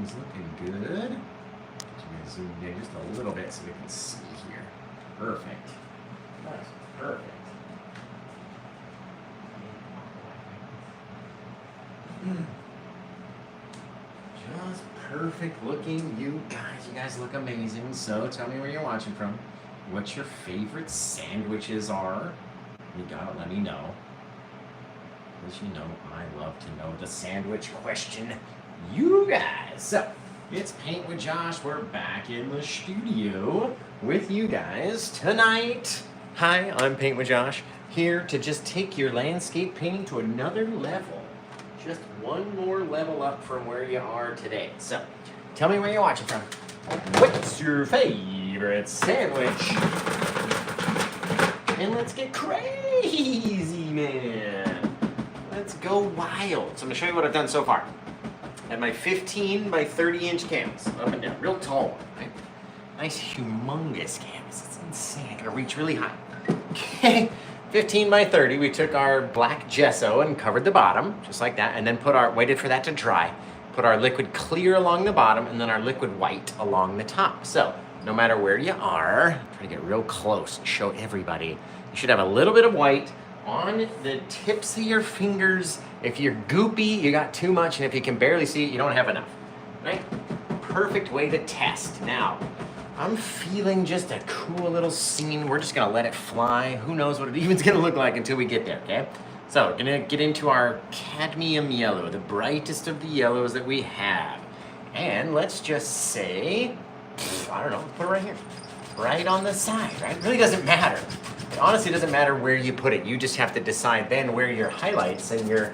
He's looking good. I'm going to zoom in just a little bit so we can see here. Perfect. That's perfect. Just perfect looking. You guys look amazing. So tell me where you're watching from. What your favorite sandwiches are. You gotta let me know. As you know, I love to know the sandwich question. You guys. So it's Paint with Josh. We're back in the studio with you guys tonight. Hi, I'm Paint with Josh, here to just take your landscape painting to another level. Just one more level up from where you are today. So, tell me where you're watching from. What's your favorite sandwich? And let's get crazy, man. Let's go wild. So I'm gonna show you what I've done so far. I have my 15 by 30 inch canvas, up and down, real tall one, right? Nice humongous canvas, it's insane. I gotta reach really high. Okay. 15 by 30, we took our black gesso and covered the bottom, just like that, and then waited for that to dry, put our liquid clear along the bottom, and then our liquid white along the top. So, no matter where you are, try to get real close and show everybody. You should have a little bit of white on the tips of your fingers. If you're goopy, you got too much, and if you can barely see it, you don't have enough, right? Perfect way to test. Now, I'm feeling just a cool little scene. We're just gonna let it fly. Who knows what it even's gonna look like until we get there, okay? So we're gonna get into our cadmium yellow, the brightest of the yellows that we have. And let's just say, I don't know, let's put it right here. Right on the side, right? It really doesn't matter. It honestly doesn't matter where you put it. You just have to decide then where your highlights and your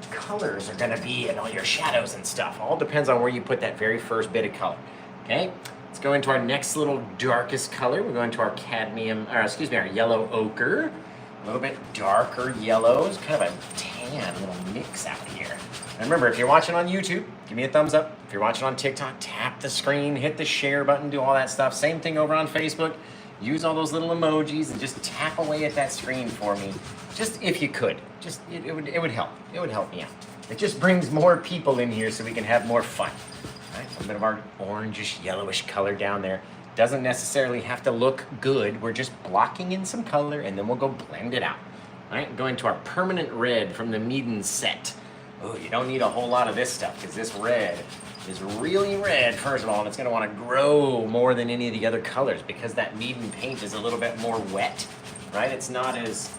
colors are gonna be and all your shadows and stuff. All depends on where you put that very first bit of color, okay? Let's go into our next little darkest color. We're going to our our yellow ochre. A little bit darker yellow. It's kind of a tan little mix out here. And remember, if you're watching on YouTube, give me a thumbs up. If you're watching on TikTok, tap the screen, hit the share button, do all that stuff. Same thing over on Facebook. Use all those little emojis and just tap away at that screen for me. Just if you could. Just it would help. It would help me out. It just brings more people in here so we can have more fun. Right, a little bit of our orangish, yellowish color down there. Doesn't necessarily have to look good. We're just blocking in some color and then we'll go blend it out. All right, going to our permanent red from the Meaden set. Oh, you don't need a whole lot of this stuff because this red is really red, first of all, and it's gonna wanna grow more than any of the other colors because that Meaden paint is a little bit more wet, right? It's not as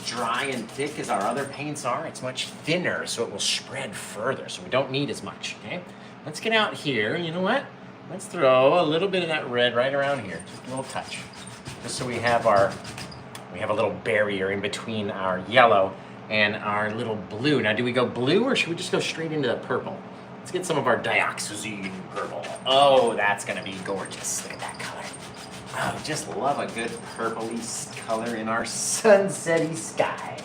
dry and thick as our other paints are. It's much thinner, so it will spread further, so we don't need as much, okay? Let's get out here, you know what? Let's throw a little bit of that red right around here, just a little touch. Just so we have a little barrier in between our yellow and our little blue. Now, do we go blue or should we just go straight into the purple? Let's get some of our dioxazine purple. Oh, that's gonna be gorgeous. Look at that color. Oh, just love a good purpley color in our sunsetty sky.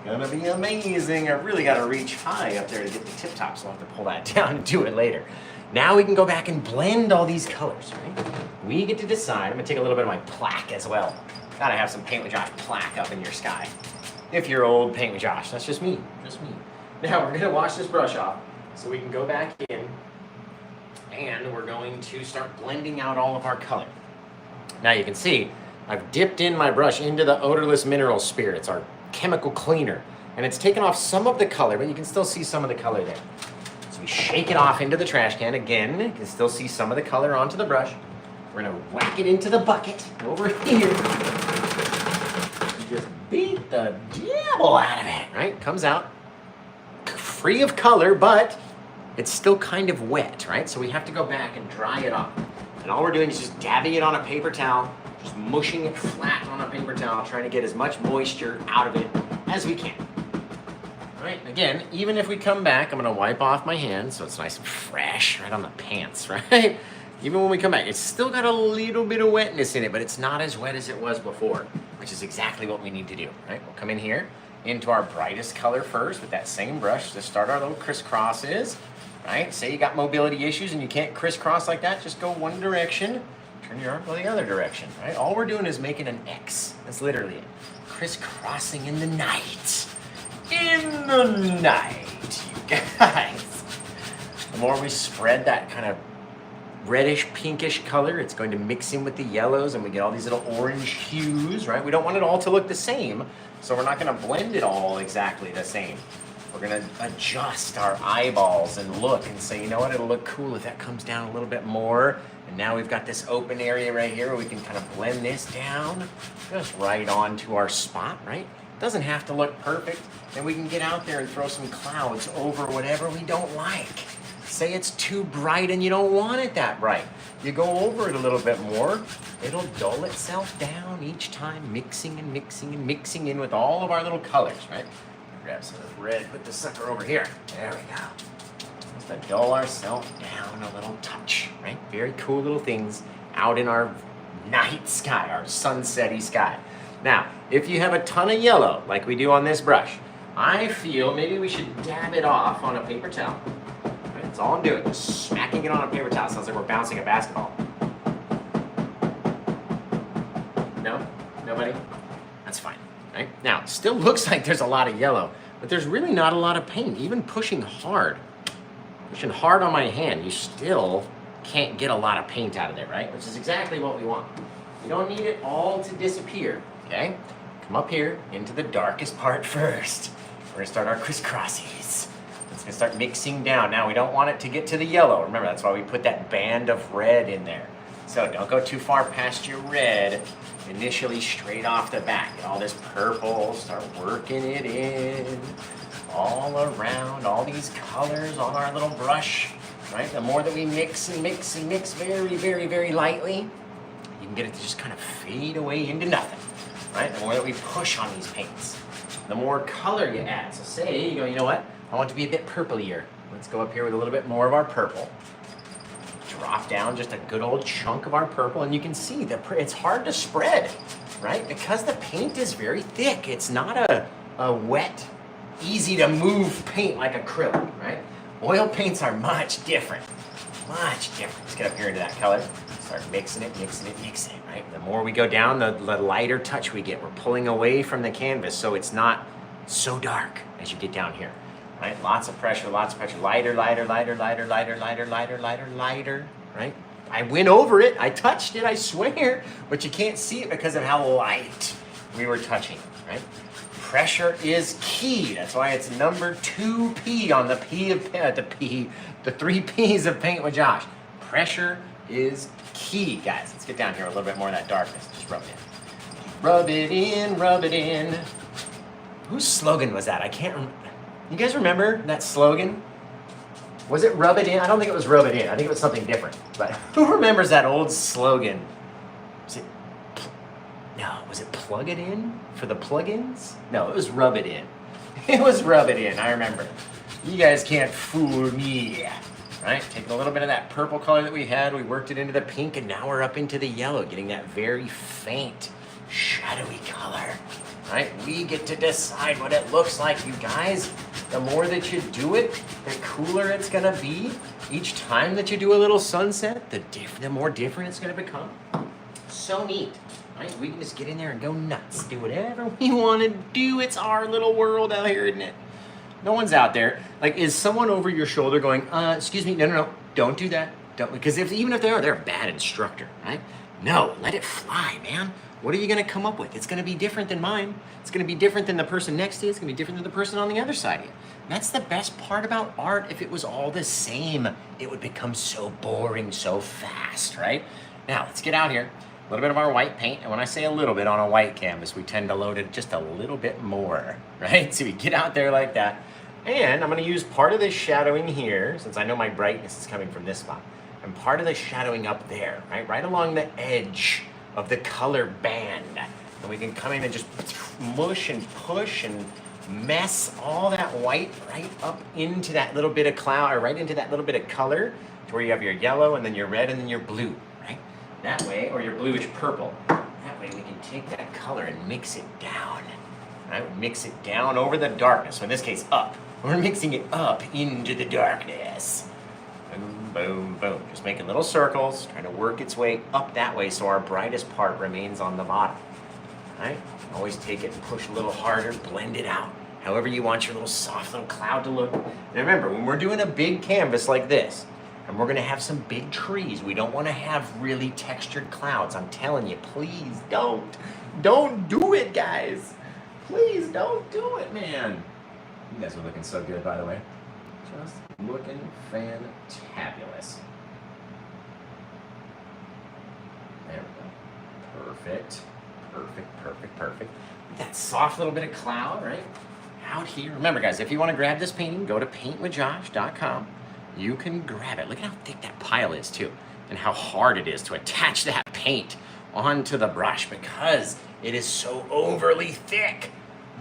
Gonna be amazing. I really gotta reach high up there to get the tip top, so I'll have to pull that down and do it later. Now we can go back and blend all these colors, right? We get to decide. I'm gonna take a little bit of my plaque as well. Gotta have some Paint with Josh plaque up in your sky. If you're old, Paint with Josh. That's just me, just me. Now we're gonna wash this brush off so we can go back in and we're going to start blending out all of our color. Now you can see, I've dipped in my brush into the odorless mineral spirits, our chemical cleaner, and it's taken off some of the color, but you can still see some of the color there. So we shake it off into the trash can. Again, you can still see some of the color onto the brush. We're gonna whack it into the bucket over here. Just beat the devil out of it, right? Comes out free of color, but it's still kind of wet, right? So we have to go back and dry it off. And all we're doing is just dabbing it on a paper towel, just mushing it flat on a paper towel, trying to get as much moisture out of it as we can. All right, again, even if we come back, I'm gonna wipe off my hands so it's nice and fresh right on the pants, right? Even when we come back, it's still got a little bit of wetness in it, but it's not as wet as it was before, which is exactly what we need to do, right? We'll come in here into our brightest color first with that same brush to start our little crisscrosses, right? Say you got mobility issues and you can't crisscross like that, just go one direction, turn your arm go the other direction, right? All we're doing is making an X. That's literally it. Crisscrossing in the night. In the night, you guys. The more we spread that kind of reddish pinkish color, it's going to mix in with the yellows and we get all these little orange hues, right? We don't want it all to look the same, so we're not going to blend it all exactly the same. We're going to adjust our eyeballs and look and say, you know what, it'll look cool if that comes down a little bit more. And now we've got this open area right here where we can kind of blend this down just right onto our spot, right? It doesn't have to look perfect. Then we can get out there and throw some clouds over whatever we don't like. Say it's too bright and you don't want it that bright. You go over it a little bit more, it'll dull itself down each time, mixing and mixing and mixing in with all of our little colors, right? Grab some of the red, put the sucker over here. There we go. Just to dull ourselves down a little touch, right? Very cool little things out in our night sky, our sunsetty sky. Now, if you have a ton of yellow, like we do on this brush, I feel maybe we should dab it off on a paper towel. Right? That's all I'm doing, just smacking it on a paper towel. Sounds like we're bouncing a basketball. No? Nobody? That's fine. Right? Now, it still looks like there's a lot of yellow, but there's really not a lot of paint. Even pushing hard on my hand, you still can't get a lot of paint out of there, right? Which is exactly what we want. You don't need it all to disappear, okay? Come up here into the darkest part first. We're gonna start our crisscrossies. It's gonna start mixing down. Now, we don't want it to get to the yellow. Remember, that's why we put that band of red in there. So don't go too far past your red. Initially straight off the bat. Get all this purple, start working it in all around, all these colors on our little brush, right? The more that we mix and mix and mix very, very, very lightly, you can get it to just kind of fade away into nothing, right? The more that we push on these paints, the more color you add. So say, you go, you know what? I want it to be a bit purplier. Let's go up here with a little bit more of our purple. Drop down just a good old chunk of our purple, and you can see that it's hard to spread, right? Because the paint is very thick. It's not a wet, easy to move paint like acrylic, right? Oil paints are much different, much different. Let's get up here into that color. Start mixing it, mixing it, mixing it, right? The more we go down, the lighter touch we get. We're pulling away from the canvas so it's not so dark as you get down here. Right? Lots of pressure, lighter, lighter, lighter, lighter, lighter, lighter, lighter, lighter, lighter, right? I went over it, I touched it, I swear, but you can't see it because of how light we were touching, right? Pressure is key. That's why it's number 2P on the the 3 P's of Paint with Josh. Pressure is key, guys. Let's get down here a little bit more of that darkness. Just rub it in. Rub it in, rub it in. Whose slogan was that? I can't remember. You guys remember that slogan? Was it rub it in? I don't think it was rub it in. I think it was something different. But who remembers that old slogan? Was it plug it in for the plugins? No, it was rub it in. It was rub it in, I remember. You guys can't fool me. Right? Taking a little bit of that purple color that we had, we worked it into the pink, and now we're up into the yellow, getting that very faint, shadowy color. Right? We get to decide what it looks like, you guys. The more that you do it, the cooler it's gonna be. Each time that you do a little sunset, the more different it's gonna become. So neat, right? We can just get in there and go nuts, do whatever we wanna do. It's our little world out here, isn't it? No one's out there. Like, is someone over your shoulder going, excuse me, no, don't do that. Don't, because even if they are, they're a bad instructor, right? No, let it fly, man. What are you going to come up with? It's going to be different than mine. It's going to be different than the person next to you. It's going to be different than the person on the other side of you. And that's the best part about art. If it was all the same, it would become so boring so fast, right? Now, let's get out here. A little bit of our white paint. And when I say a little bit on a white canvas, we tend to load it just a little bit more, right? So we get out there like that. And I'm going to use part of this shadowing here, since I know my brightness is coming from this spot, and part of the shadowing up there, right? Right along the edge of the color band. And we can come in and just mush and push and mess all that white right up into that little bit of cloud, or right into that little bit of color, to where you have your yellow and then your red and then your blue, right? That way, or your bluish purple. That way we can take that color and mix it down, right? Mix it down over the darkness. So in this case, up. We're mixing it up into the darkness. Boom, boom, boom. Just making little circles, trying to work its way up that way so our brightest part remains on the bottom. Right? Always take it and push a little harder, blend it out. however you want your little soft little cloud to look. And remember, when we're doing a big canvas like this, and we're gonna have some big trees, we don't wanna have really textured clouds. I'm telling you, please don't. Don't do it, guys. Please don't do it, man. You guys are looking so good, by the way. Just looking fantabulous. There we go. Perfect. Perfect, perfect, perfect. That soft little bit of cloud, right? Out here. Remember, guys, if you want to grab this painting, go to paintwithjosh.com. You can grab it. Look at how thick that pile is, too, and how hard it is to attach that paint onto the brush because it is so overly thick.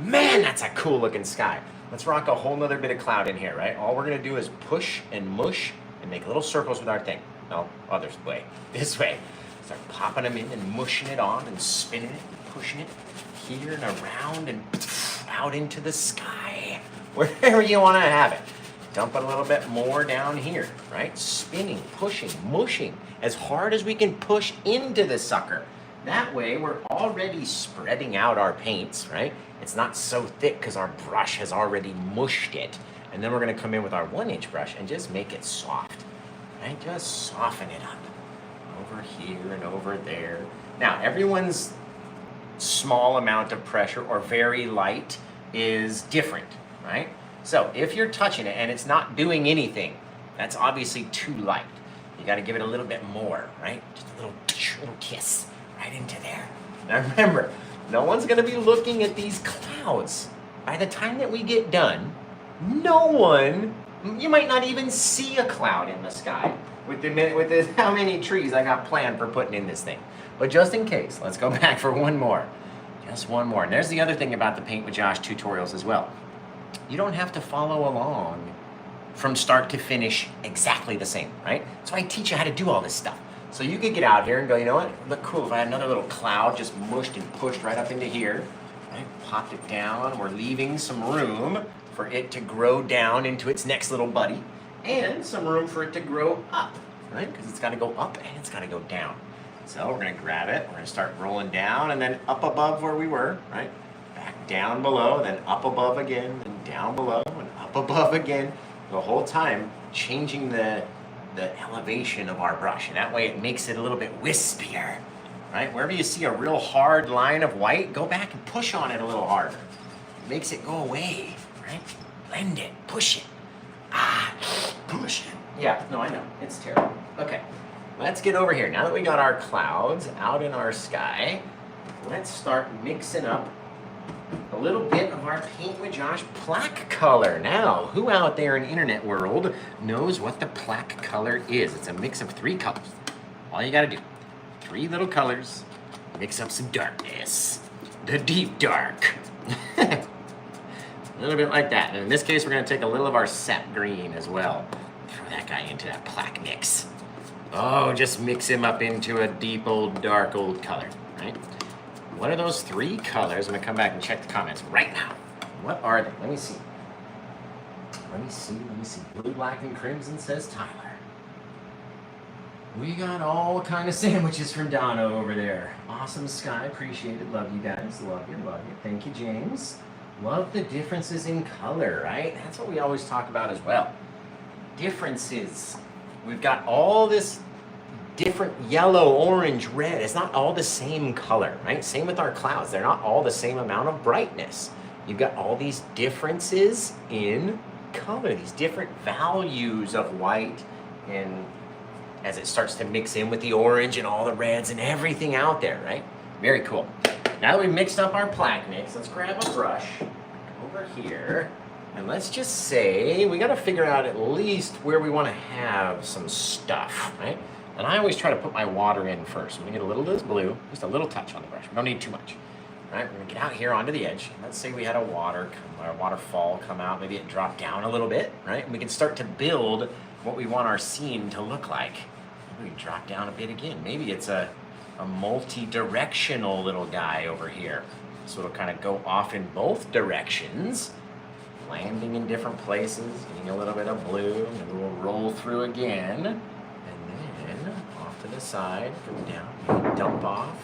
Man, that's a cool looking sky. Let's rock a whole nother bit of cloud in here, right? All we're gonna do is push and mush and make little circles with our thing. No, other way, this way. Start popping them in and mushing it on and spinning it and pushing it here and around and out into the sky, wherever you wanna have it. Dump it a little bit more down here, right? Spinning, pushing, mushing as hard as we can push into the sucker. That way we're already spreading out our paints, right? It's not so thick because our brush has already mushed it. And then we're gonna come in with our 1-inch brush and just make it soft, right? Just soften it up over here and over there. Now, everyone's small amount of pressure or very light is different, right? So if you're touching it and it's not doing anything, that's obviously too light. You gotta give it a little bit more, right? Just a little kiss right into there. Now remember, no one's gonna be looking at these clouds. By the time that we get done, no one, you might not even see a cloud in the sky with the how many trees I got planned for putting in this thing. But just in case, let's go back for one more. Just one more. And there's the other thing about the Paint with Josh tutorials as well. You don't have to follow along from start to finish exactly the same, right? So I teach you how to do all this stuff. So you could get out here and go, you know what? Look cool if I had another little cloud just mushed and pushed right up into here. Right? Popped it down. We're leaving some room for it to grow down into its next little buddy and some room for it to grow up, right? Because it's got to go up and it's got to go down. So we're going to grab it. We're going to start rolling down and then up above where we were, right? Back down below, then up above again, then down below and up above again. The whole time changing the elevation of our brush, and that way it makes it a little bit wispier, right? Wherever you see a real hard line of white, go back and push on it a little harder. It makes it go away, right? Blend it, push it. Push it. Yeah, no, I know, it's terrible. Okay, let's get over here. Now that we got our clouds out in our sky, let's start mixing up a little bit of our Paint with Josh plaque color. Now, who out there in internet world knows what the plaque color is? It's a mix of 3 colors. All you gotta do, 3 little colors, mix up some darkness. The deep dark. A little bit like that. And in this case, we're gonna take a little of our sap green as well. Throw that guy into that plaque mix. Oh, just mix him up into a deep old dark old color, right? What are those 3 colors? I'm gonna come back and check the comments right now. What are they? Let me see. Let me see. Blue, black, and crimson, says Tyler. We got all kind of sandwiches from Donna over there. Awesome sky, appreciate it. Love you guys, love you. Thank you, James. Love the differences in color, right? That's what we always talk about as well. Differences. We've got all this different yellow, orange, red. It's not all the same color, right? Same with our clouds. They're not all the same amount of brightness. You've got all these differences in color, these different values of white, and as it starts to mix in with the orange and all the reds and everything out there, right? Very cool. Now that we've mixed up our plaque mix, let's grab a brush over here, and let's just say we got to figure out at least where we want to have some stuff, right? And I always try to put my water in first. I'm gonna get a little of this blue, just a little touch on the brush. We don't need too much. All right, we're gonna get out here onto the edge. Let's say we had a waterfall come out. Maybe it dropped down a little bit, right? And we can start to build what we want our scene to look like. Maybe we drop down a bit again. Maybe it's a multi-directional little guy over here. So it'll kind of go off in both directions, landing in different places, getting a little bit of blue, and we'll roll through again. To the side, come down, dump off.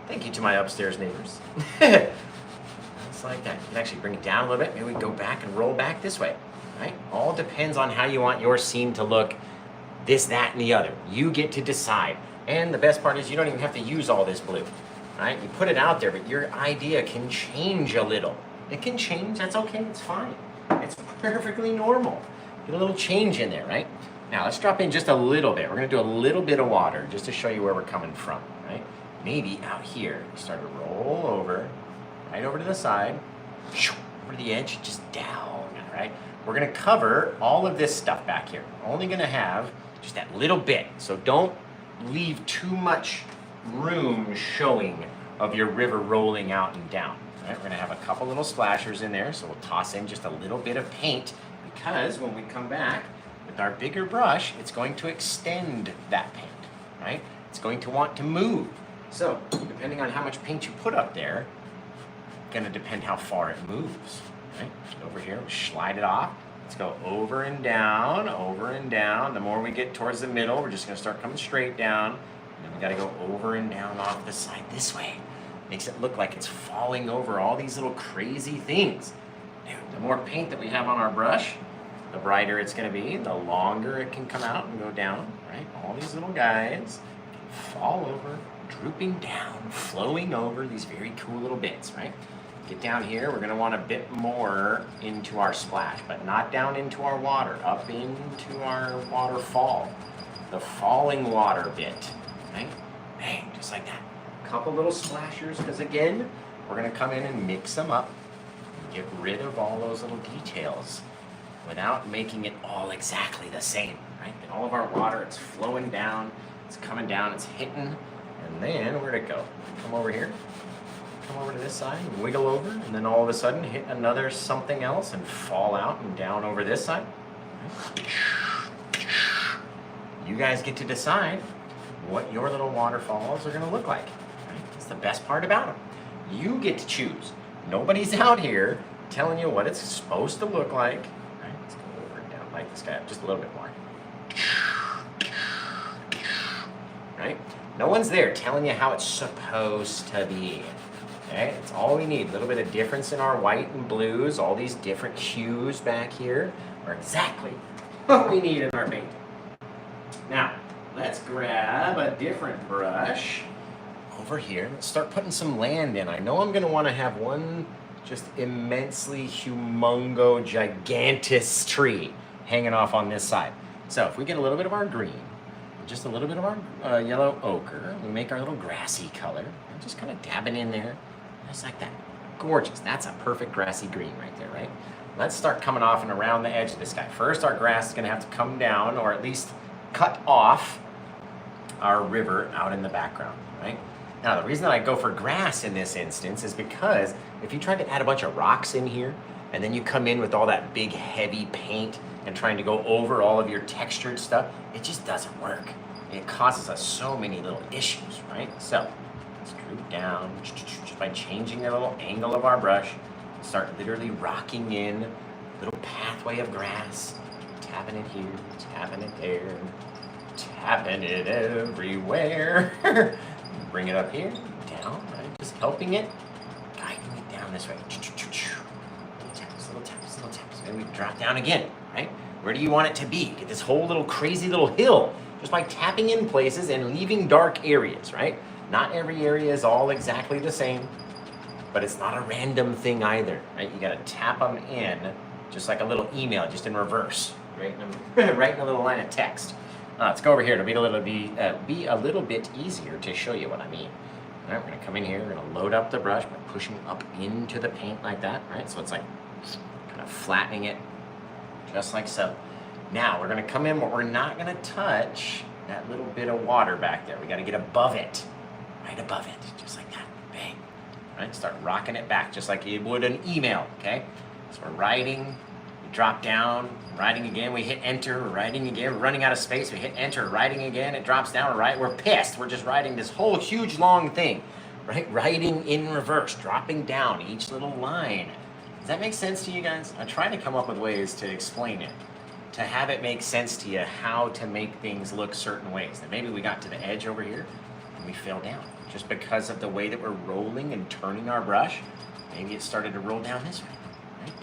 Thank you to my upstairs neighbors. Let's Just like that. You can actually bring it down a little bit. Maybe we go back and roll back this way, right? All depends on how you want your scene to look, this, that, and the other. You get to decide. And the best part is you don't even have to use all this blue, right? You put it out there, but your idea can change a little. It can change, that's okay, it's fine. It's perfectly normal. Get a little change in there, right? Now let's drop in just a little bit. We're gonna do a little bit of water just to show you where we're coming from, right? Maybe out here, start to roll over, right over to the side, over to the edge, just down, right? We're gonna cover all of this stuff back here. Only gonna have just that little bit. So don't leave too much room showing of your river rolling out and down. Right? We're gonna have a couple little splashers in there, so we'll toss in just a little bit of paint because when we come back with our bigger brush, it's going to extend that paint, right? It's going to want to move. So depending on how much paint you put up there, gonna depend how far it moves, right? Over here, we'll slide it off. Let's go over and down, over and down. The more we get towards the middle, we're just gonna start coming straight down. And then we gotta go over and down off the side this way. Makes it look like it's falling over all these little crazy things. Dude, the more paint that we have on our brush, the brighter it's gonna be, the longer it can come out and go down, right? All these little guys can fall over, drooping down, flowing over these very cool little bits, right? Get down here, we're gonna want a bit more into our splash, but not down into our water, up into our waterfall. The falling water bit, right? Bang, just like that. Couple little splashers, because again, we're gonna come in and mix them up and get rid of all those little details without making it all exactly the same, right? And all of our water, it's flowing down, it's coming down, it's hitting, and then we're gonna go. Come over here, come over to this side, and wiggle over, and then all of a sudden hit another something else and fall out and down over this side. You guys get to decide what your little waterfalls are gonna look like. That's the best part about them. You get to choose. Nobody's out here telling you what it's supposed to look like. Right, let's go over and down like this guy up just a little bit more. Right? No one's there telling you how it's supposed to be. Okay? It's all we need. A little bit of difference in our white and blues, all these different hues back here are exactly what we need in our painting. Now, let's grab a different brush over here. Let's start putting some land in. I know I'm gonna wanna have one just immensely humongo gigantus tree hanging off on this side. So if we get a little bit of our green, just a little bit of our yellow ochre, we make our little grassy color, and just kind of dabbing in there, just like that. Gorgeous, that's a perfect grassy green right there, right? Let's start coming off and around the edge of this guy. First, our grass is gonna have to come down, or at least cut off our river out in the background, right? Now, the reason that I go for grass in this instance is because if you try to add a bunch of rocks in here, and then you come in with all that big heavy paint and trying to go over all of your textured stuff, it just doesn't work. It causes us so many little issues, right? So, let's droop down just by changing the little angle of our brush, start literally rocking in a little pathway of grass, tapping it here, tapping it there, tapping it everywhere. Bring it up here, down, right? Just helping it, guiding it down this way. Little taps, little taps, little taps. And we drop down again, right? Where do you want it to be? Get this whole little crazy little hill just by tapping in places and leaving dark areas, right? Not every area is all exactly the same, but it's not a random thing either, right? You gotta tap them in just like a little email, just in reverse, right? Right in a little line of text. Let's go over here. It'll be a little bit easier to show you what I mean. All right, we're gonna come in here. We're gonna load up the brush by pushing up into the paint like that, right? So it's like kind of flattening it, just like so. Now we're gonna come in, but we're not gonna touch that little bit of water back there. We gotta get above it, right above it, just like that. Bang. All right, start rocking it back, just like you would an email. Okay. So we're writing. We drop down, writing again, we hit enter, we're writing again, we're running out of space, we hit enter, writing again, it drops down, we're pissed, we're just writing this whole huge long thing, right? Writing in reverse, dropping down each little line. Does that make sense to you guys? I try to come up with ways to explain it, to have it make sense to you, how to make things look certain ways. And maybe we got to the edge over here and we fell down just because of the way that we're rolling and turning our brush. maybe it started to roll down this way. Right?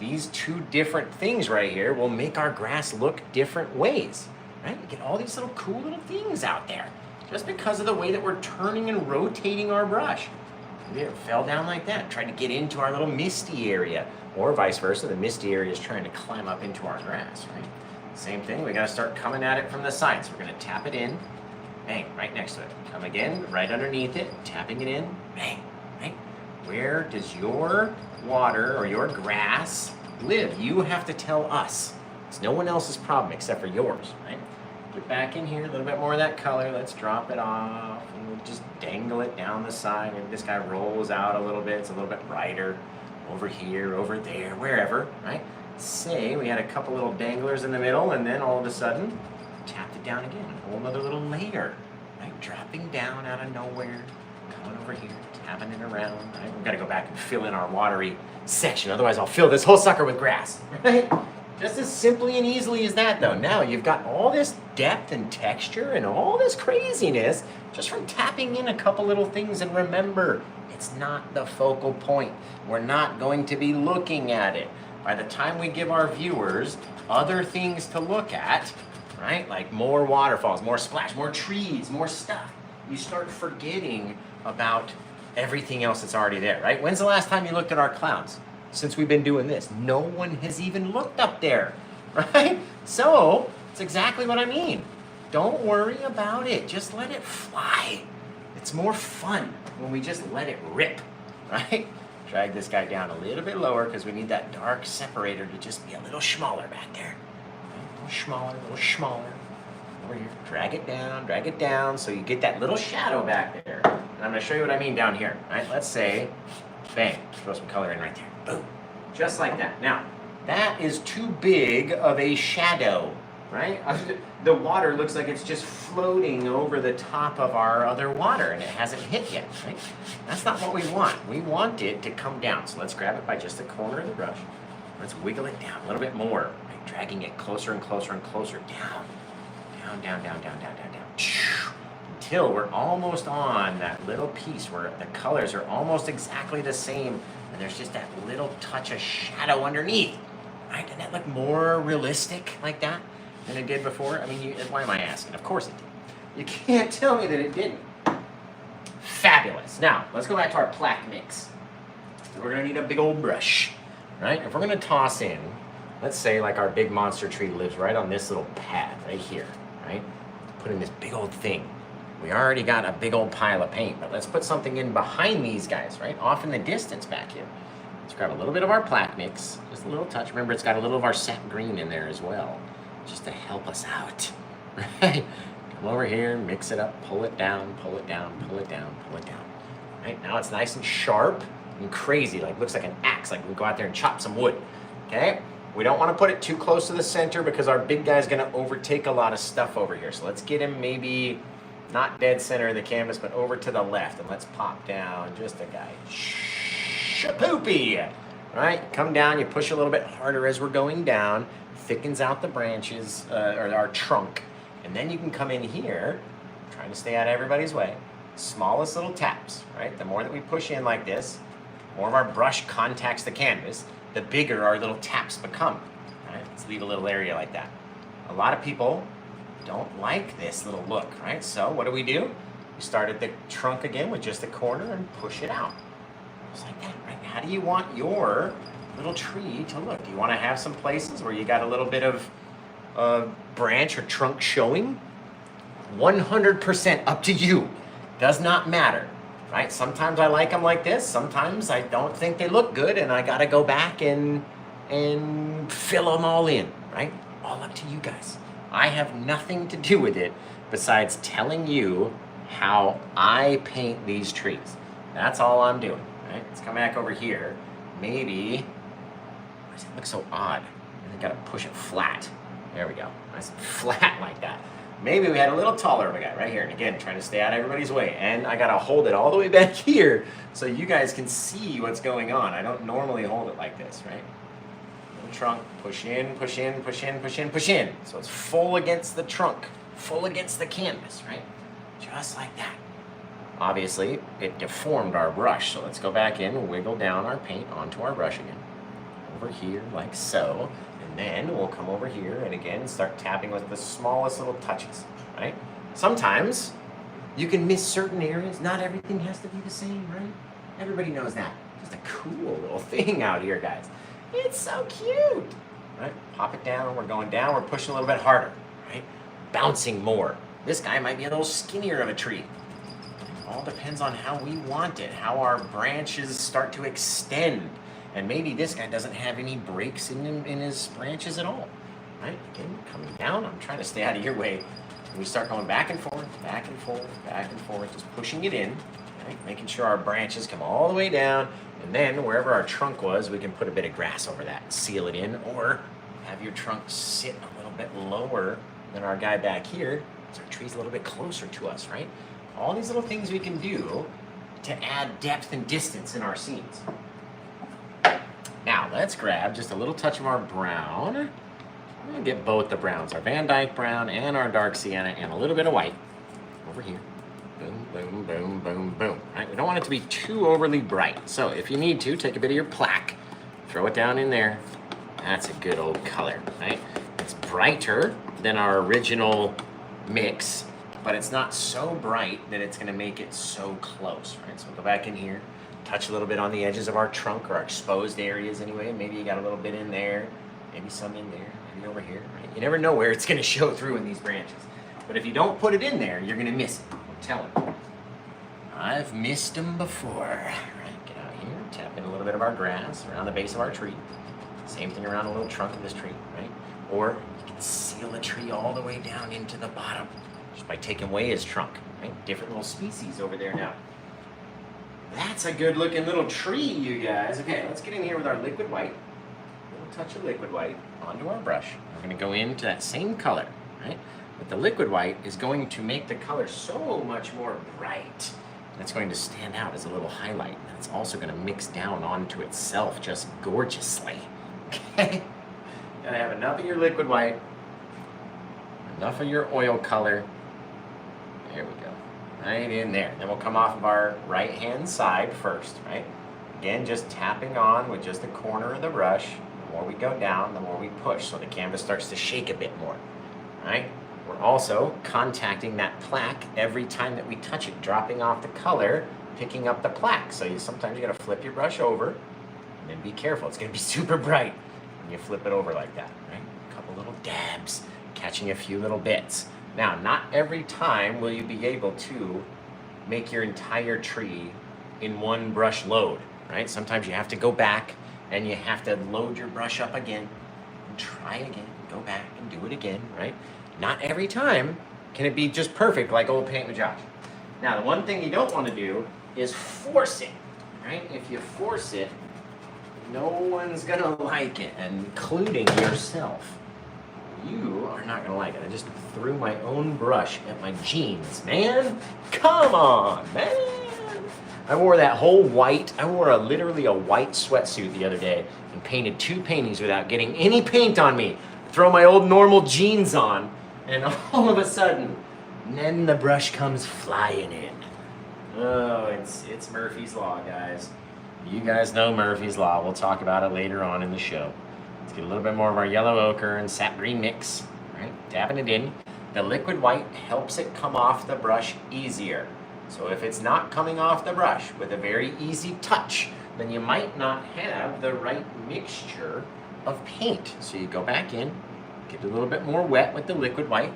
These two different things right here will make our grass look different ways. Right? You get all these little cool little things out there just because of the way that we're turning and rotating our brush. Maybe it fell down like that, trying to get into our little misty area, or vice versa, the misty area is trying to climb up into our grass, right? Same thing, we gotta start coming at it from the sides. We're gonna tap it in, bang, right next to it. Come again, right underneath it, tapping it in, bang, right? Where does your water or your grass live? You have to tell us. It's no one else's problem except for yours, right? Get back in here, a little bit more of that color. Let's drop it off and we'll just dangle it down the side. Maybe this guy rolls out a little bit. It's a little bit brighter over here, over there, wherever, right? Say we had a couple little danglers in the middle and then all of a sudden, tapped it down again. A whole other little layer, right? Dropping down out of nowhere, coming over here, tapping it around, right? We've got to go back and fill in our watery section. Otherwise I'll fill this whole sucker with grass, right? Just as simply and easily as that, though. Now you've got all this depth and texture and all this craziness just from tapping in a couple little things. And remember, it's not the focal point. We're not going to be looking at it. By the time we give our viewers other things to look at, right, like more waterfalls, more splash, more trees, more stuff, you start forgetting about everything else that's already there, right? When's the last time you looked at our clouds? Since we've been doing this, no one has even looked up there, right? So it's exactly what I mean. Don't worry about it. Just let it fly. It's more fun when we just let it rip, right? Drag this guy down a little bit lower because we need that dark separator to just be a little smaller back there. A little smaller. Over here. Drag it down so you get that little shadow back there. And I'm going to show you what I mean down here, right? Let's say, bang, throw some color in right there. Boom. Just like that. Now, that is too big of a shadow, right? The water looks like it's just floating over the top of our other water and it hasn't hit yet, right? That's not what we want. We want it to come down. So let's grab it by just the corner of the brush. Let's wiggle it down a little bit more, right? Dragging it closer and closer and closer down. Down. Until we're almost on that little piece where the colors are almost exactly the same and there's just that little touch of shadow underneath, right? Doesn't that look more realistic like that than it did before? I mean, why am I asking? Of course it did. You can't tell me that it didn't. Fabulous. Now, let's go back to our plaque mix. We're gonna need a big old brush, right? If we're gonna toss in, let's say like our big monster tree lives right on this little pad right here, right? Put in this big old thing. We already got a big old pile of paint, but let's put something in behind these guys, right? Off in the distance back here. Let's grab a little bit of our plaque mix, just a little touch. Remember, it's got a little of our sap green in there as well, just to help us out, right? Come over here, mix it up, pull it down, pull it down, pull it down, pull it down. Right, now it's nice and sharp and crazy, like looks like an axe, like we go out there and chop some wood, okay? We don't want to put it too close to the center because our big guy's gonna overtake a lot of stuff over here. So let's get him maybe not dead center of the canvas, but over to the left, and let's pop down just a guy. Shapoopy! Right, come down, you push a little bit harder as we're going down, thickens out the branches, or our trunk, and then you can come in here, trying to stay out of everybody's way, smallest little taps, right? The more that we push in like this, more of our brush contacts the canvas, the bigger our little taps become, right? Let's leave a little area like that. A lot of people don't like this little look, right? So what do? We start at the trunk again with just the corner and push it out. Just like that, right? How do you want your little tree to look? Do you want to have some places where you got a little bit of branch or trunk showing? 100% up to you. Does not matter, right? Sometimes I like them like this. Sometimes I don't think they look good and I got to go back and fill them all in, right? All up to you guys. I have nothing to do with it besides telling you how I paint these trees. That's all I'm doing, right? Let's come back over here. Maybe, why does it look so odd? I gotta push it flat. There we go. Nice and flat like that. Maybe we had a little taller of a guy right here. And again, trying to stay out of everybody's way. And I gotta hold it all the way back here so you guys can see what's going on. I don't normally hold it like this, right? Trunk, push in, push in, push in, push in, push in. So it's full against the trunk, full against the canvas, right? Just like that. obviously it deformed our brush. So let's go back in and wiggle down our paint onto our brush again. Over here like so. And then we'll come over here and again start tapping with the smallest little touches, right? Sometimes you can miss certain areas. Not everything has to be the same, right? Everybody knows that. Just a cool little thing out here, guys. It's so cute, right? Pop it down, we're going down, we're pushing a little bit harder, right? Bouncing more. This guy might be a little skinnier of a tree. It all depends on how we want it, how our branches start to extend. And maybe this guy doesn't have any breaks in his branches at all, right? Again, coming down, I'm trying to stay out of your way. We start going back and forth, back and forth, back and forth, just pushing it in, right? Making sure our branches come all the way down, and then wherever our trunk was, we can put a bit of grass over that and seal it in, or have your trunk sit a little bit lower than our guy back here, so our tree's a little bit closer to us, right? All these little things we can do to add depth and distance in our scenes. Now, let's grab just a little touch of our brown. I'm gonna get both the browns, our Van Dyke brown and our dark sienna, and a little bit of white over here. Boom, boom, boom, boom, boom. Right? We don't want it to be too overly bright. So if you need to, take a bit of your plaque, throw it down in there. That's a good old color, right? It's brighter than our original mix, but it's not so bright that it's gonna make it so close, right? So we'll go back in here, touch a little bit on the edges of our trunk or our exposed areas anyway. Maybe you got a little bit in there, maybe some in there. Over here, right? You never know where it's going to show through in these branches. But if you don't put it in there, you're going to miss it. I'm telling you. I've missed them before. Right, get out here, tap in a little bit of our grass around the base of our tree. Same thing around the little trunk of this tree, right? Or you can seal the tree all the way down into the bottom just by taking away his trunk, right? Different little species over there now. That's a good looking little tree, you guys. Okay, let's get in here with our liquid white. Touch of liquid white onto our brush. We're going to go into that same color, right? But the liquid white is going to make the color so much more bright. That's going to stand out as a little highlight. And it's also going to mix down onto itself just gorgeously. Okay? Gotta have enough of your liquid white, enough of your oil color. There we go. Right in there. Then we'll come off of our right hand side first, right? Again, just tapping on with just the corner of the brush. The more we go down, the more we push, so the canvas starts to shake a bit more, right? We're also contacting that plaque every time that we touch it, dropping off the color, picking up the plaque. So sometimes you gotta flip your brush over, and then be careful. It's gonna be super bright when you flip it over like that, right? A couple little dabs, catching a few little bits. Now, not every time will you be able to make your entire tree in one brush load, right? Sometimes you have to go back and you have to load your brush up again and try again, go back and do it again, right? Not every time can it be just perfect like old Paint with Josh. Now, the one thing you don't want to do is force it, right? If you force it, no one's gonna like it, including yourself. You are not gonna like it. I just threw my own brush at my jeans, man. Come on, man. I wore that whole white, literally a white sweatsuit the other day and painted 2 paintings without getting any paint on me. Throw my old normal jeans on, and all of a sudden, then the brush comes flying in. Oh, it's Murphy's Law, guys. You guys know Murphy's Law. We'll talk about it later on in the show. Let's get a little bit more of our yellow ochre and sap green mix, right? Dabbing it in. The liquid white helps it come off the brush easier. So if it's not coming off the brush with a very easy touch, then you might not have the right mixture of paint. So you go back in, get a little bit more wet with the liquid white,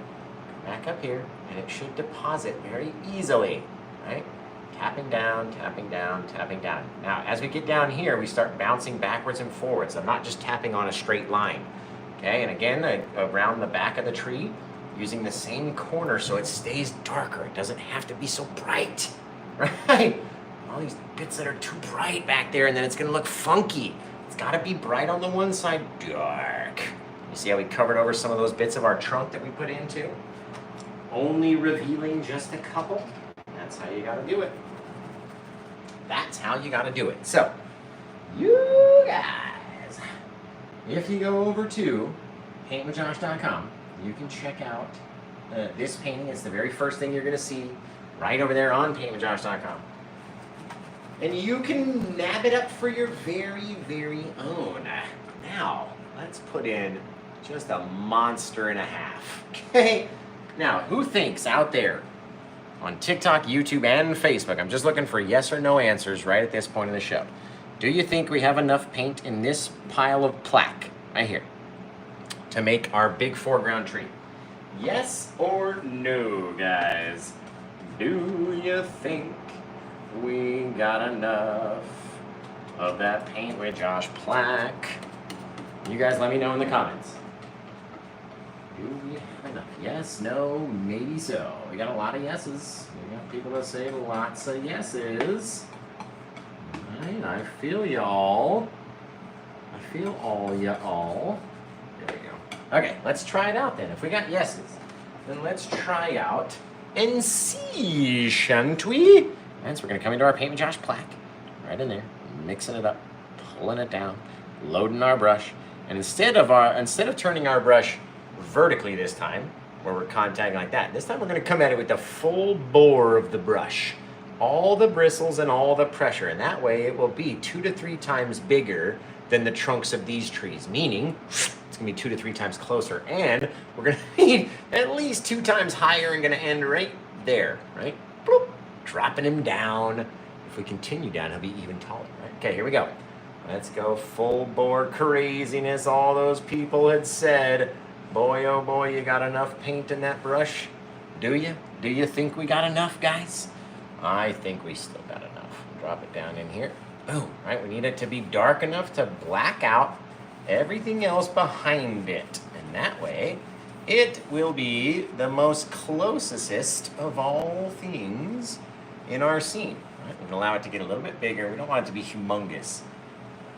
back up here, and it should deposit very easily, right? Tapping down, tapping down, tapping down. Now, as we get down here, we start bouncing backwards and forwards. I'm not just tapping on a straight line, okay? And again, around the back of the tree, using the same corner so it stays darker. It doesn't have to be so bright, right? All these bits that are too bright back there, and then it's gonna look funky. It's gotta be bright on the one side, dark. You see how we covered over some of those bits of our trunk that we put into? Only revealing just a couple. That's how you gotta do it. That's how you gotta do it. So, you guys, if you go over to paintwithjosh.com, you can check out this painting. It's the very first thing you're going to see. right over there on paintwithjosh.com. And you can nab it up for your very, very own. Now, let's put in just a monster and a half, okay? Now, who thinks out there on TikTok, YouTube, and Facebook, I'm just looking for yes or no answers right at this point in the show. Do you think we have enough paint in this pile of plaque right here to make our big foreground tree? Yes or no, guys? Do you think we got enough of that Paint with Josh plaque? You guys let me know in the comments. Do we have enough? Yes, no, maybe so. We got a lot of yeses. We got people that say lots of yeses. Alright, I feel y'all. I feel all y'all. There we go. Okay, let's try it out then. If we got yeses, then let's try out and see, shan't we? And so we're gonna come into our Paint with Josh plaque, right in there, mixing it up, pulling it down, loading our brush, and instead of turning our brush vertically this time, where we're contacting like that, this time we're gonna come at it with the full bore of the brush, all the bristles and all the pressure, and that way it will be 2 to 3 times bigger than the trunks of these trees, meaning it's gonna be 2 to 3 times closer, and we're gonna be at least 2 times higher and gonna end right there, right? Bloop. Dropping him down. If we continue down, he'll be even taller, right? Okay, here we go. Let's go full bore craziness. All those people had said, boy, oh boy, you got enough paint in that brush? Do you? Do you think we got enough, guys? I think we still got enough. Drop it down in here. Boom, right? We need it to be dark enough to black out everything else behind it. And that way, it will be the most closest of all things in our scene. Right? We can allow it to get a little bit bigger. We don't want it to be humongous.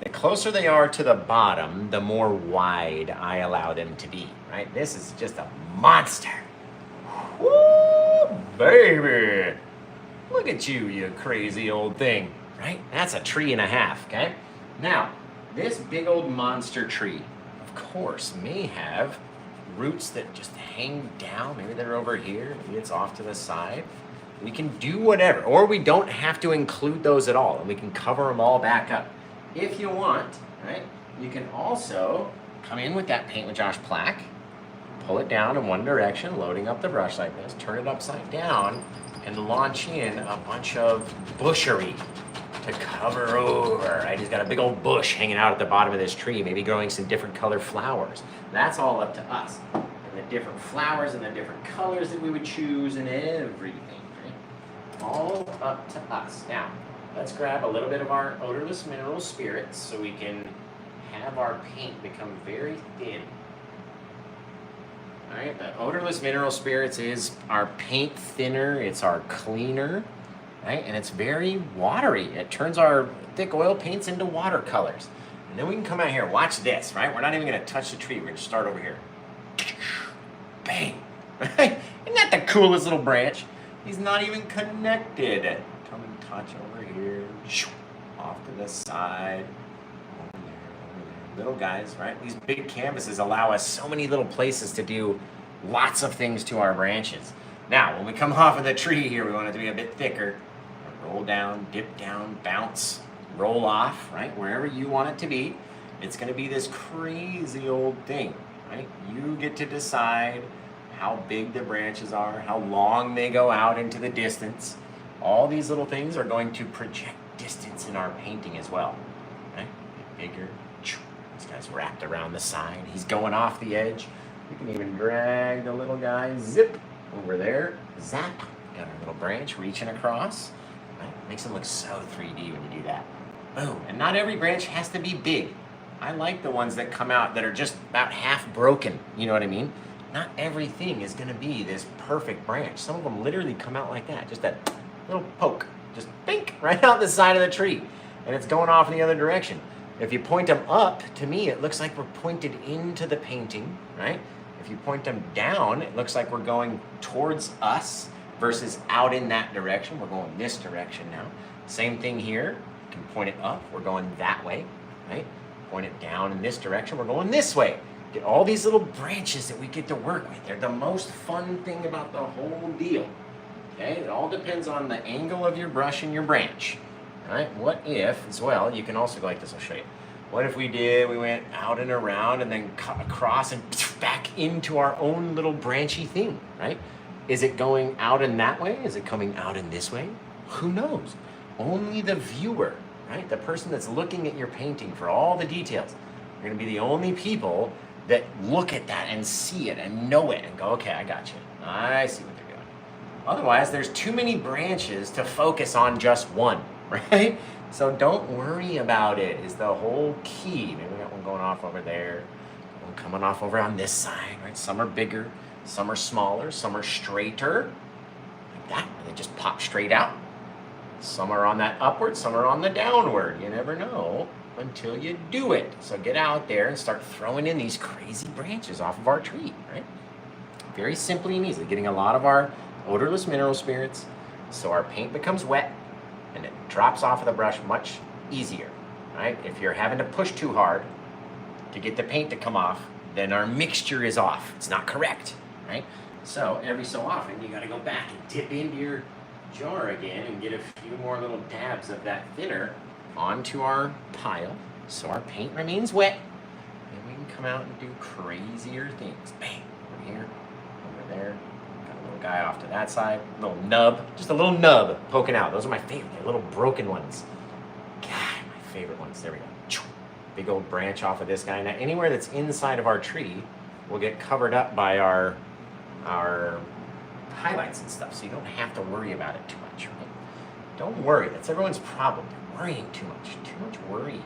The closer they are to the bottom, the more wide I allow them to be. Right? This is just a monster. Woo, baby! Look at you, you crazy old thing. Right? That's a tree and a half. Okay. Now, this big old monster tree, of course, may have roots that just hang down. Maybe they're over here. Maybe it's off to the side. We can do whatever, or we don't have to include those at all, and we can cover them all back up. If you want, right, you can also come in with that Paint with Josh plaque, pull it down in one direction, loading up the brush like this, turn it upside down, and launch in a bunch of bushery to cover over, right? He's got a big old bush hanging out at the bottom of this tree, maybe growing some different colored flowers. That's all up to us. And the different flowers and the different colors that we would choose and everything, right? All up to us. Now, let's grab a little bit of our odorless mineral spirits so we can have our paint become very thin. All right, the odorless mineral spirits is our paint thinner, it's our cleaner, right? And it's very watery. It turns our thick oil paints into watercolors. And then we can come out here, watch this, right? We're not even gonna touch the tree, we're gonna start over here. Bang, right? Isn't that the coolest little branch? He's not even connected. Come and touch over here, off to the side, over there, over there. Little guys, right? These big canvases allow us so many little places to do lots of things to our branches. Now, when we come off of the tree here, we want it to be a bit thicker. Roll down, dip down, bounce, roll off, right? Wherever you want it to be. It's gonna be this crazy old thing, right? You get to decide how big the branches are, how long they go out into the distance. All these little things are going to project distance in our painting as well, right? Get bigger. This guy's wrapped around the side. He's going off the edge. We can even drag the little guy, zip, over there, zap. Got our little branch reaching across. Right? Makes them look so 3D when you do that. Boom. And not every branch has to be big. I like the ones that come out that are just about half broken. You know what I mean? Not everything is going to be this perfect branch. Some of them literally come out like that. Just that little poke. Just bink right out the side of the tree. And it's going off in the other direction. If you point them up, to me, it looks like we're pointed into the painting, right? If you point them down, it looks like we're going towards us versus out in that direction. We're going this direction now. Same thing here. You can point it up. We're going that way, right? Point it down in this direction. We're going this way. Get all these little branches that we get to work with. They're the most fun thing about the whole deal. Okay, it all depends on the angle of your brush and your branch. All right, what if, as well, you can also go like this, I'll show you. What if we went out and around and then cut across and back into our own little branchy thing, right? Is it going out in that way? Is it coming out in this way? Who knows? Only the viewer, right? The person that's looking at your painting for all the details. You're gonna be the only people that look at that and see it and know it and go, okay, I got you. I see what they're doing. Otherwise, there's too many branches to focus on just one, right? So don't worry about it is the whole key. Maybe we got one going off over there, one coming off over on this side, right? Some are bigger, some are smaller, some are straighter, like that, and they just pop straight out. Some are on that upward, some are on the downward. You never know until you do it. So get out there and start throwing in these crazy branches off of our tree, right? Very simply and easily, getting a lot of our odorless mineral spirits so our paint becomes wet and it drops off of the brush much easier, right? If you're having to push too hard to get the paint to come off, then our mixture is off. It's not correct, right? So every so often, you gotta go back and dip into your jar again and get a few more little dabs of that thinner onto our pile so our paint remains wet and we can come out and do crazier things. Bang, over here, over there. Got a little guy off to that side, little nub, just a little nub poking out. Those are my favorite, the little broken ones. God, my favorite ones. There we go. Big old branch off of this guy. Now anywhere that's inside of our tree will get covered up by our highlights and stuff, so you don't have to worry about it too much, right? Don't worry, that's everyone's problem. They're worrying too much worry.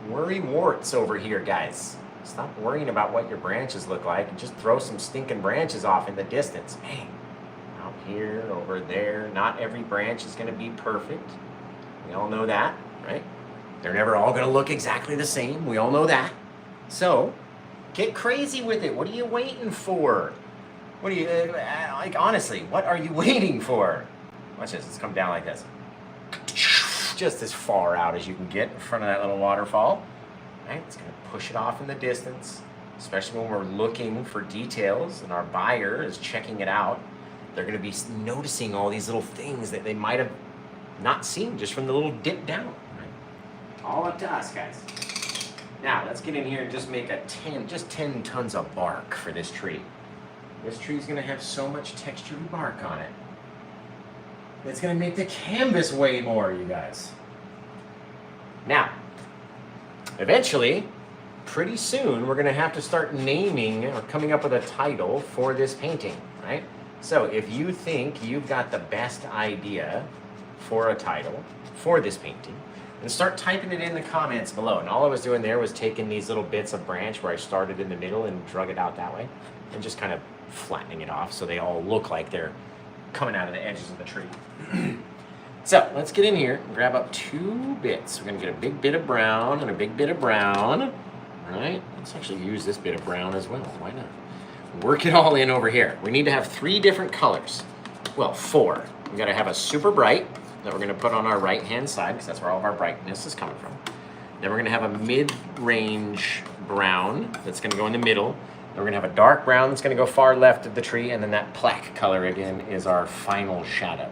Worry warts over here, guys. Stop worrying about what your branches look like and just throw some stinking branches off in the distance. Man, out here, over there, not every branch is gonna be perfect. We all know that, right? They're never all gonna look exactly the same. We all know that. So, get crazy with it. What are you waiting for? What are you, like, honestly, what are you waiting for? Watch this, let's come down like this. Just as far out as you can get in front of that little waterfall. Right? It's gonna push it off in the distance, especially when we're looking for details and our buyer is checking it out. They're gonna be noticing all these little things that they might have not seen just from the little dip down, right? All up to us, guys. Now, let's get in here and just make just 10 tons of bark for this tree. This tree's gonna have so much textured bark on it. It's gonna make the canvas way more, you guys. Now, eventually, pretty soon, we're gonna have to start naming or coming up with a title for this painting, right? So if you think you've got the best idea for a title for this painting, and start typing it in the comments below. And all I was doing there was taking these little bits of branch where I started in the middle and drug it out that way, and just kind of flattening it off so they all look like they're coming out of the edges of the tree. So let's get in here and grab up 2 bits. We're gonna get a big bit of brown and a big bit of brown. All right, let's actually use this bit of brown as well. Why not? Work it all in over here. We need to have 3 different colors. Well, 4. We gotta have a super bright that we're gonna put on our right-hand side because that's where all of our brightness is coming from. Then we're gonna have a mid-range brown that's gonna go in the middle. Then we're gonna have a dark brown that's gonna go far left of the tree, and then that plaque color again is our final shadow.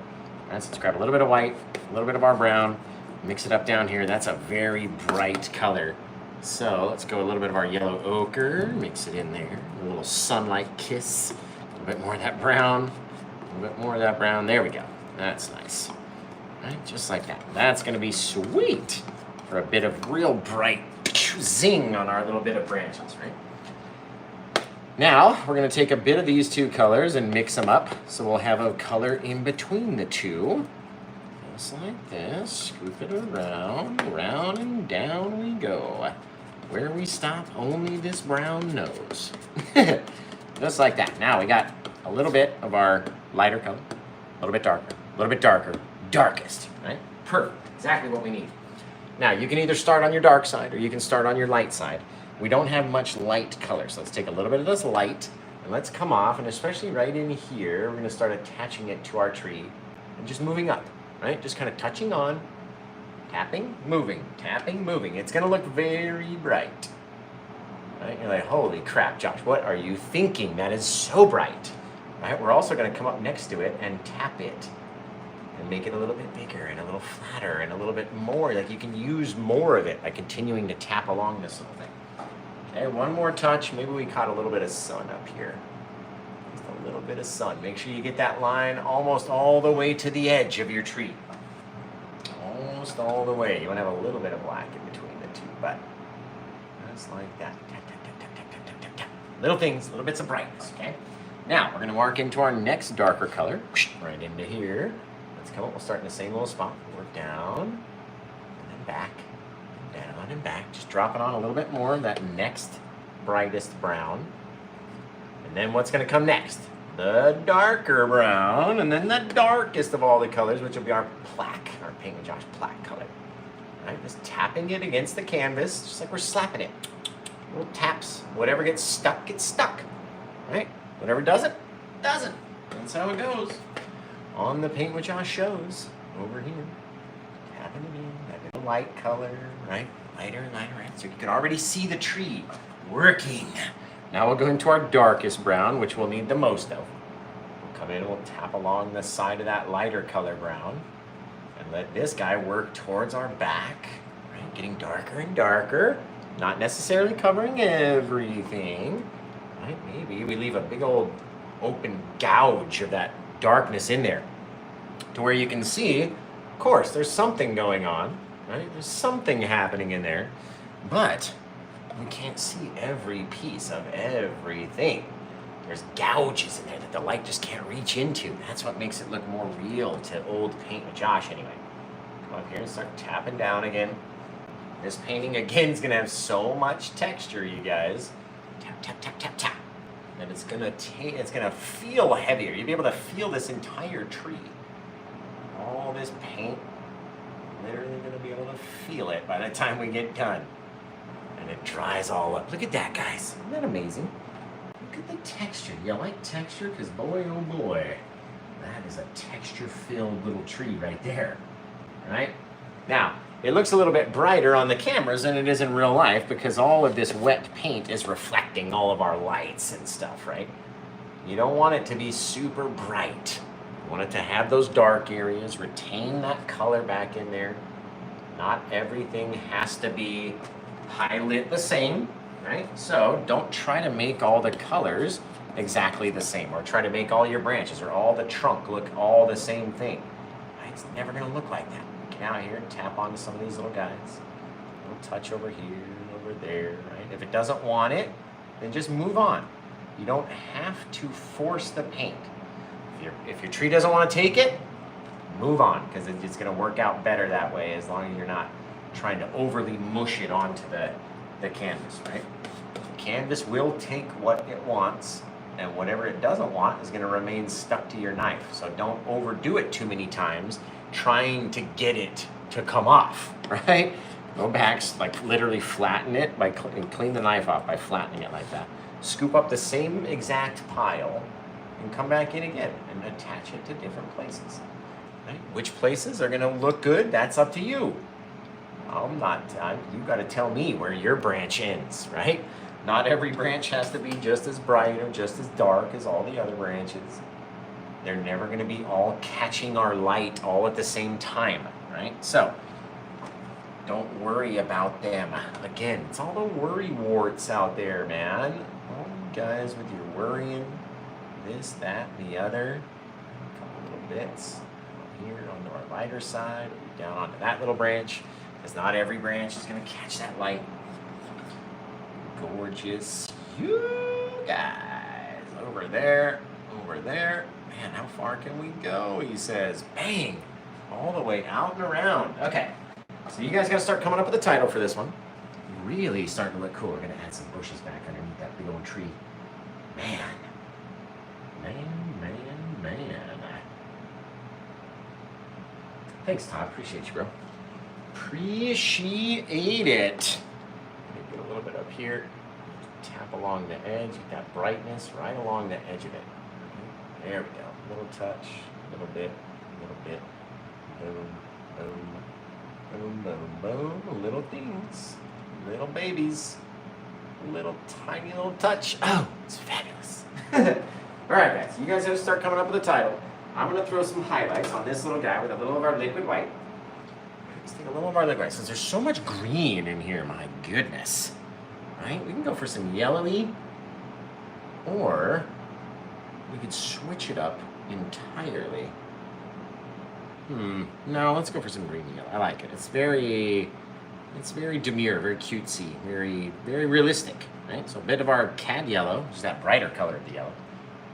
All right, so let's grab a little bit of white, a little bit of our brown, mix it up down here. That's a very bright color. So let's go a little bit of our yellow ochre, mix it in there. A little sunlight kiss, a little bit more of that brown, a little bit more of that brown. There we go. That's nice. All right, just like that. That's gonna be sweet for a bit of real bright zing on our little bit of branches, right? Now, we're gonna take a bit of these 2 colors and mix them up, so we'll have a color in between the 2. Just like this, scoop it around, and down we go. Where we stop, only this brown knows. Just like that. Now we got a little bit of our lighter color, a little bit darker, darkest, right? Perfect, exactly what we need. Now, you can either start on your dark side or you can start on your light side. We don't have much light color, so let's take a little bit of this light and let's come off, and especially right in here, we're gonna start attaching it to our tree and just moving up, right? Just kind of touching on, tapping, moving. It's gonna look very bright, right? You're like, holy crap, Josh, what are you thinking? That is so bright. Right? We're also going to come up next to it and tap it and make it a little bit bigger and a little flatter and a little bit more. Like you can use more of it by continuing to tap along this little thing. Okay, one more touch. Maybe we caught a little bit of sun up here. Just a little bit of sun. Make sure you get that line almost all the way to the edge of your tree. Almost all the way. You want to have a little bit of black in between the two, but just like that. Tap, tap, tap, tap, tap, tap, tap, tap. Little things, little bits of brightness, okay? Now, we're going to mark into our next darker color. Right into here. Let's come up. We'll start in the same little spot. Work down, and then back, down and back. Just dropping on a little bit more of that next brightest brown. And then what's going to come next? The darker brown, and then the darkest of all the colors, which will be our plaque, our Paint with Josh plaque color. All right, just tapping it against the canvas, just like we're slapping it. Little taps. Whatever gets stuck, gets stuck. All right? Whatever doesn't, doesn't. That's how it goes. On the Paint with Josh shows, over here, tapping it in, that little light color, right? Lighter and lighter, right? So you can already see the tree working. Now we'll go into our darkest brown, which we'll need the most of. We'll come in and we'll tap along the side of that lighter color brown and let this guy work towards our back, right? Getting darker and darker, not necessarily covering everything. Right? Maybe we leave a big old open gouge of that darkness in there to where you can see, of course, there's something going on, right? There's something happening in there, but we can't see every piece of everything. There's gouges in there that the light just can't reach into. That's what makes it look more real to old Paint with Josh anyway. Come up here and start tapping down again. This painting again is gonna have so much texture, you guys. Tap, tap, tap, tap, tap. And it's gonna feel heavier. You'll be able to feel this entire tree. All this paint, literally gonna be able to feel it by the time we get done. And it dries all up. Look at that, guys. Isn't that amazing? Look at the texture. You like texture? Because boy, oh boy, that is a texture-filled little tree right there. Right? Now, it looks a little bit brighter on the cameras than it is in real life because all of this wet paint is reflecting all of our lights and stuff, right? You don't want it to be super bright. You want it to have those dark areas, retain that color back in there. Not everything has to be highlight the same, right? So don't try to make all the colors exactly the same or try to make all your branches or all the trunk look all the same thing. Right? It's never gonna look like that. Get out here and tap onto some of these little guys. A little touch over here, over there, right? If it doesn't want it, then just move on. You don't have to force the paint. If your tree doesn't want to take it, move on, because it's going to work out better that way as long as you're not trying to overly mush it onto the canvas, right? The canvas will take what it wants, and whatever it doesn't want is going to remain stuck to your knife. So don't overdo it too many times trying to get it to come off, right? Go back, like literally flatten it and clean the knife off by flattening it like that. Scoop up the same exact pile and come back in again and attach it to different places. Right? Which places are gonna look good, that's up to you. You gotta tell me where your branch ends, right? Not every branch has to be just as bright or just as dark as all the other branches. They're never going to be all catching our light all at the same time, right? So, don't worry about them. Again, it's all the worry warts out there, man. All you guys with your worrying, this, that, and the other. A couple little bits here onto our lighter side, down onto that little branch, because not every branch is going to catch that light. Gorgeous. You guys. Over there, over there. Man, how far can we go? He says, bang, all the way out and around. Okay, so you guys got to start coming up with a title for this one. Really starting to look cool. We're going to add some bushes back underneath that big old tree. Man. Thanks, Todd. Appreciate you, bro. Appreciate it. Get a little bit up here. Tap along the edge. Get that brightness right along the edge of it. There we go. Little touch, little bit, boom, boom, boom, boom, boom. Little things, little babies, little tiny little touch. Oh, it's fabulous. Alright guys, you guys have to start coming up with a title. I'm going to throw some highlights on this little guy with a little of our liquid white. Let's take a little of our liquid white, since there's so much green in here, my goodness. Right? We can go for some yellowy, or we could switch it up entirely. No, let's go for some green and yellow. I like it. It's very demure, very cutesy, very realistic, right? So a bit of our cad yellow, which is that brighter color of the yellow.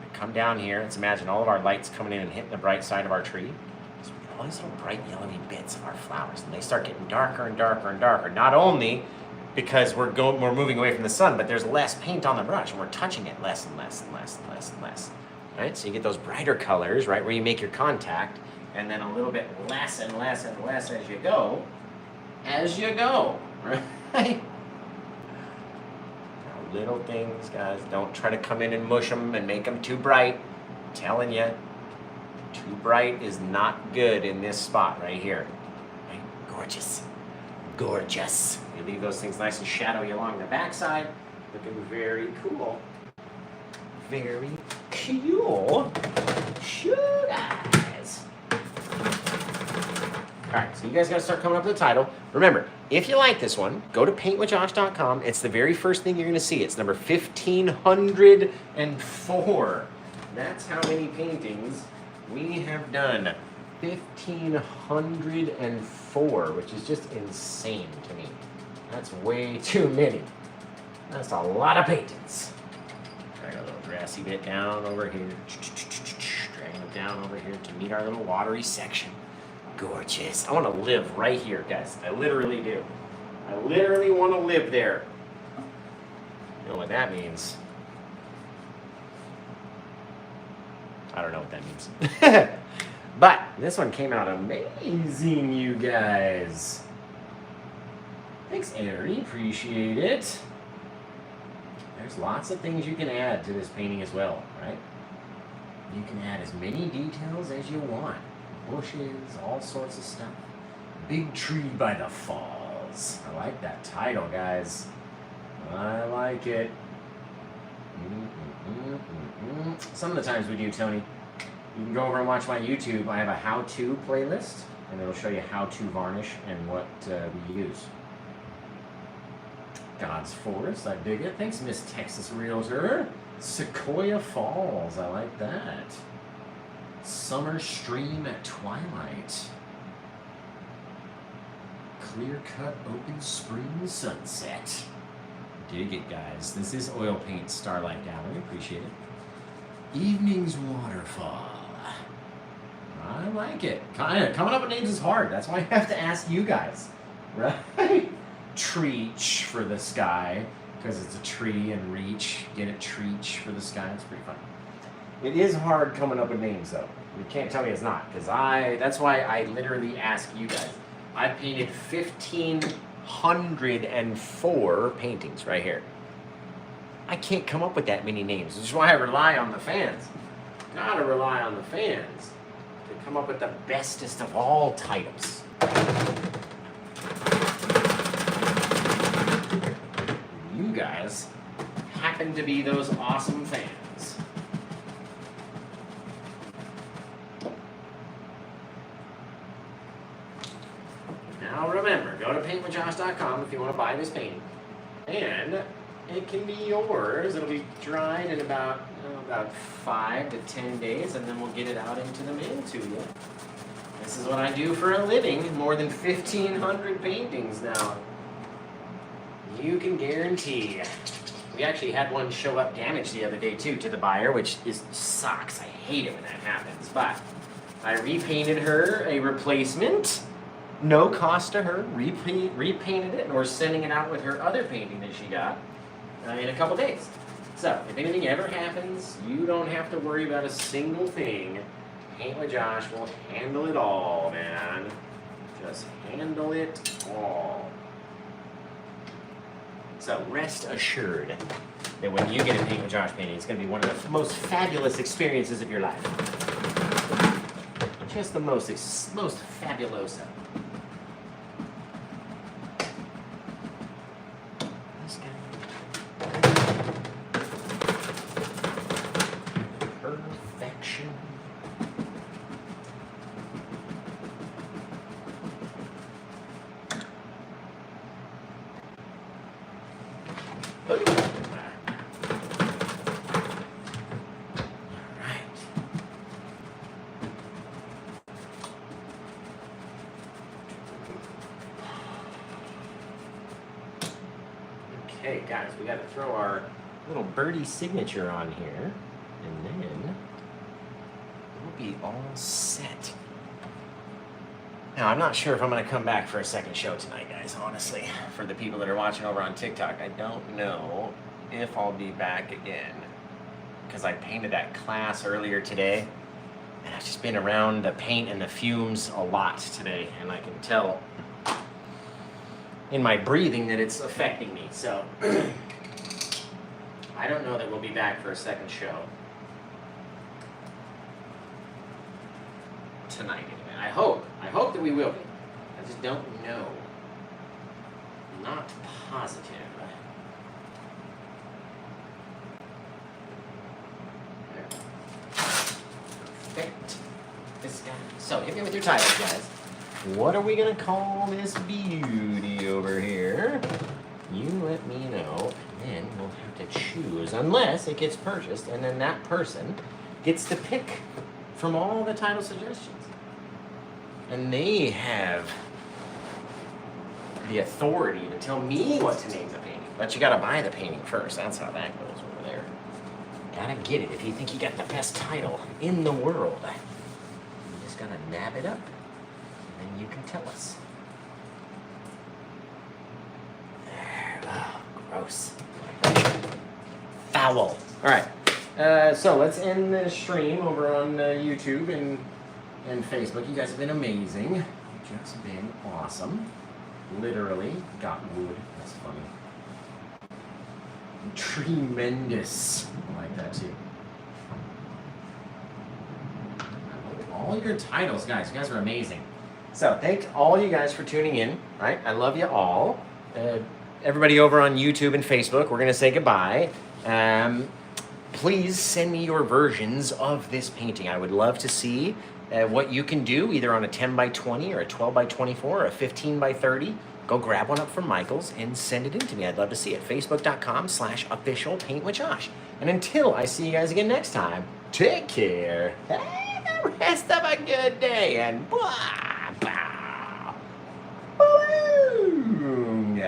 We come down here. Let's imagine all of our lights coming in and hitting the bright side of our tree. So we get all these little bright yellowy bits of our flowers, and they start getting darker and darker and darker. Not only because we're moving away from the sun, but there's less paint on the brush, and we're touching it less and less and less and less and less. Right? So you get those brighter colors, right, where you make your contact, and then a little bit less and less and less as you go, right? Now, little things, guys. Don't try to come in and mush them and make them too bright. I'm telling you, too bright is not good in this spot right here. Right? Gorgeous. Gorgeous. You leave those things nice and shadowy along the backside, looking very cool. Very cool. Sure, guys. Alright, so you guys got to start coming up with a title. Remember, if you like this one, go to paintwithjosh.com. It's the very first thing you're going to see. It's number 1504. That's how many paintings we have done. 1504, which is just insane to me. That's way too many. That's a lot of paintings. Drag a little grassy bit down over here. Dragging it down over here to meet our little watery section. Gorgeous. I want to live right here, guys. I literally do. I literally want to live there. You know what that means? I don't know what that means. But this one came out amazing, you guys. Thanks, Ari. Appreciate it. There's lots of things you can add to this painting as well, right? You can add as many details as you want. Bushes, all sorts of stuff. Big Tree by the Falls. I like that title, guys. I like it. Some of the times we do, Tony, you can go over and watch my YouTube. I have a how-to playlist, and it'll show you how to varnish and what we use. God's Forest, I dig it. Thanks, Miss Texas Realtor. Sequoia Falls, I like that. Summer Stream at Twilight. Clear-cut open spring sunset. Dig it, guys. This is Oil Paint Starlight Gallery. Appreciate it. Evening's Waterfall. I like it. Kind of coming up with names is hard. That's why I have to ask you guys, right? Treach for the sky, because it's a tree, and reach. Get it, treach for the sky. It's pretty fun. It is hard coming up with names, though. You can't tell me it's not, because that's why I literally ask you guys. I painted 1,504 paintings right here. I can't come up with that many names. Which is why I rely on the fans. Gotta rely on the fans to come up with the bestest of all titles. You guys happen to be those awesome fans. Now remember, go to paintwithjosh.com if you want to buy this painting. And it can be yours. It'll be dried in about 5 to 10 days, and then we'll get it out into the mail to you. This is what I do for a living. More than 1,500 paintings now. You can guarantee. We actually had one show up damaged the other day too to the buyer, which sucks. I hate it when that happens. But I repainted her a replacement. No cost to her. Repainted it, and we're sending it out with her other painting that she got in a couple days. So if anything ever happens, you don't have to worry about a single thing. Paint with Josh will handle it all, man. Just handle it all. So rest assured that when you get a Paint with Josh painting, it's going to be one of the most fabulous experiences of your life. Just the most fabuloso. This guy. Okay, guys, we got to throw our little birdie signature on here, and then we'll be all set. Now, I'm not sure if I'm going to come back for a second show tonight, guys, honestly. For the people that are watching over on TikTok, I don't know if I'll be back again. Because I painted that class earlier today, and I've just been around the paint and the fumes a lot today, and I can tell in my breathing that it's affecting me. So, I don't know that we'll be back for a second show tonight. I hope that we will be. I just don't know. Not positive. Perfect. This guy. So, hit me with your titles, guys. What are we gonna call this beauty over here? You let me know, and then we'll have to choose, unless it gets purchased, and then that person gets to pick from all the title suggestions. And they have the authority to tell me what to name the painting. But you gotta buy the painting first. That's how that goes over there. Gotta get it if you think you got the best title in the world. You just gotta nab it up, and then you can tell us. There. Oh, gross. Foul. All right. So let's end the stream over on YouTube and Facebook. You guys have been amazing. You've just been awesome. Literally got wood. That's funny. Tremendous. I like that too. All your titles, guys. You guys are amazing. So thank all you guys for tuning in. Right? I love you all. Everybody over on YouTube and Facebook, we're gonna say goodbye. Please send me your versions of this painting. I would love to see what you can do, either on a 10 by 20 or a 12 by 24 or a 15 by 30. Go grab one up from Michael's and send it in to me. I'd love to see it. Facebook.com/officialpaintwithjosh. And until I see you guys again next time, take care. Have the rest of a good day, and blah, blah, boom.